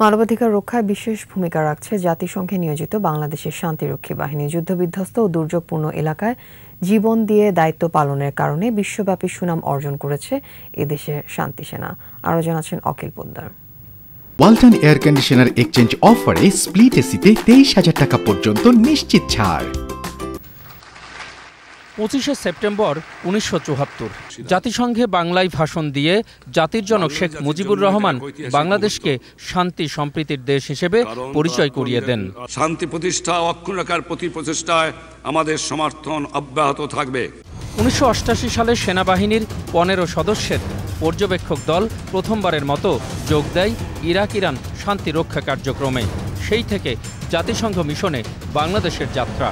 মানবাধিকার রক্ষায় বিশেষ ভূমিকা রাখছে জাতিসংঘে নিয়োজিত বাংলাদেশের শান্তিরক্ষী বাহিনী। যুদ্ধবিধ্বস্ত ও দুর্যোগপূর্ণ এলাকায় জীবন দিয়ে দায়িত্ব পালনের কারণে বিশ্বব্যাপী সুনাম অর্জন করেছে এদেশের শান্তি সেনা। আরও জানাচ্ছেন Akhil Poddar. Walton air conditioner exchange অফারে স্প্লিট এসিতে 23,000 টাকা পর্যন্ত নিশ্চিত ছাড়। 25শে সেপ্টেম্বর 1974 জাতিসংঘে বাংলায় ভাষণ দিয়ে জাতির জনক শেখ মুজিবুর রহমান বাংলাদেশকে শান্তি সম্প্রীতির দেশ হিসেবে পরিচয় করিয়ে দেন। শান্তি প্রতিষ্ঠা অক্ষুণ্ণ রাখার প্রতি প্রচেষ্টায় আমাদের সমর্থন অব্যাহত থাকবে। 1988 সালে সেনাবাহিনীর 15 সদস্যের পর্যবেক্ষক দল প্রথমবারের মতো যোগ দেয় ইরাক-ইরান শান্তি রক্ষা কার্যক্রমে। সেই থেকে জাতিসংঘ মিশনে বাংলাদেশের যাত্রা।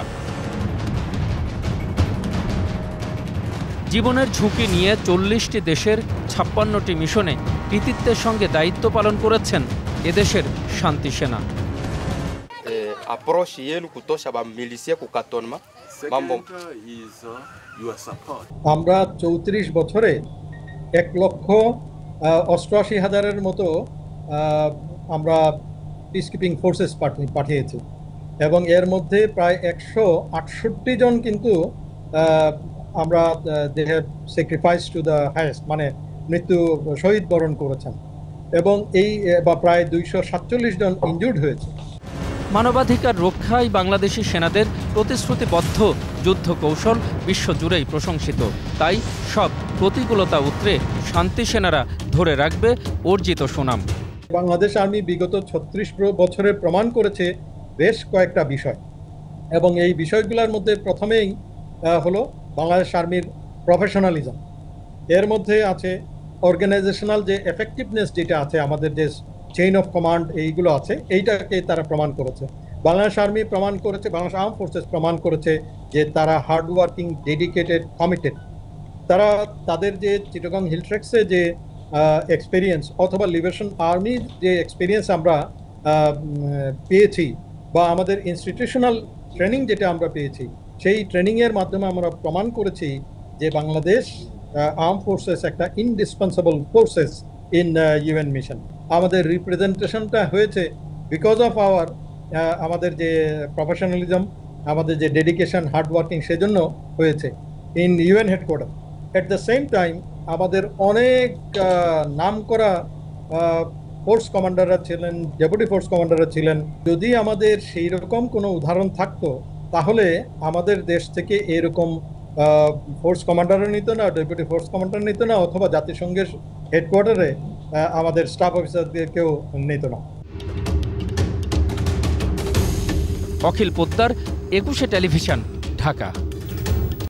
জীবনের ঝুঁকি নিয়ে 40টি দেশের 56টি মিশনে কৃতিত্বের সঙ্গে দায়িত্ব পালন করেছেন এদেশের শান্তি সেনা। আমরা 34 বছরে 1,88,000-এর মতো আমরা পিসকিপিং ফোর্সেস পাঠিয়েছি এবং এর মধ্যে প্রায় 168 জন কিন্তু আমরা they have sacrifice to the highest, মানে মৃত্যু শহীদ বরণ করেছেন এবং এই প্রায় 247 জন ইনজুর্ড হয়েছে। মানবাধিকার রক্ষায় বাংলাদেশি সেনাদের প্রতিশ্রুতিবদ্ধ যুদ্ধ কৌশল বিশ্বজুড়েই প্রশংসিত। তাই সব প্রতিকূলতা উতরে শান্তি সেনারা ধরে রাখবে অর্জিত সুনাম। বাংলাদেশ আর্মি বিগত 36 বছরে প্রমাণ করেছে বেশ কয়েকটা বিষয় এবং এই বিষয়গুলোর মধ্যে প্রথমেই হলো বাংলাদেশ আর্মির প্রফেশনালিজম। এর মধ্যে আছে অর্গানাইজেশনাল যে এফেক্টিভনেস যেটা আছে, আমাদের যে চেইন অফ কমান্ড এইগুলো আছে, এইটাকে তারা প্রমাণ করেছে। বাংলাদেশ আর্মি প্রমাণ করেছে, বাংলাদেশ আর্ম ফোর্সেস প্রমাণ করেছে যে তারা হার্ড ওয়ার্কিং, ডেডিকেটেড, কমিটেড। তারা তাদের যে চিটাগং হিল ট্রেক্সে যে এক্সপিরিয়েন্স অথবা লিবারেশন আর্মির যে এক্সপিরিয়েন্স আমরা পেয়েছি বা আমাদের ইনস্টিটিউশনাল ট্রেনিং যেটা আমরা পেয়েছি, সেই ট্রেনিংয়ের মাধ্যমে আমরা প্রমাণ করেছি যে বাংলাদেশ আর্ম ফোর্সেস একটা indispensable forces in UN mission. আমাদের রিপ্রেজেন্টেশনটা হয়েছে বিকজ অফ আমাদের যে প্রফেশনালিজম, আমাদের যে ডেডিকেশন, হার্ড ওয়ার্কিং, সেজন্য হয়েছে in UN headquarter. At the same time আমাদের অনেক নামকরা ফোর্স কমান্ডাররা ছিলেন, ডেপুটি ফোর্স কমান্ডাররা ছিলেন। যদি আমাদের সেই রকম কোনো উদাহরণ থাকতো তাহলে আমাদের দেশ থেকে এরকম ফোর্স কমান্ডারও নিত না, ডেপুটি ফোর্স কমান্ডার নিত না, অথবা জাতিসংঘের হেডকোয়ার্টারে আমাদের স্টাফ অফিসারদেরকেও নিত না। অখিল পোদ্দার, 21শে টেলিভিশন, ঢাকা।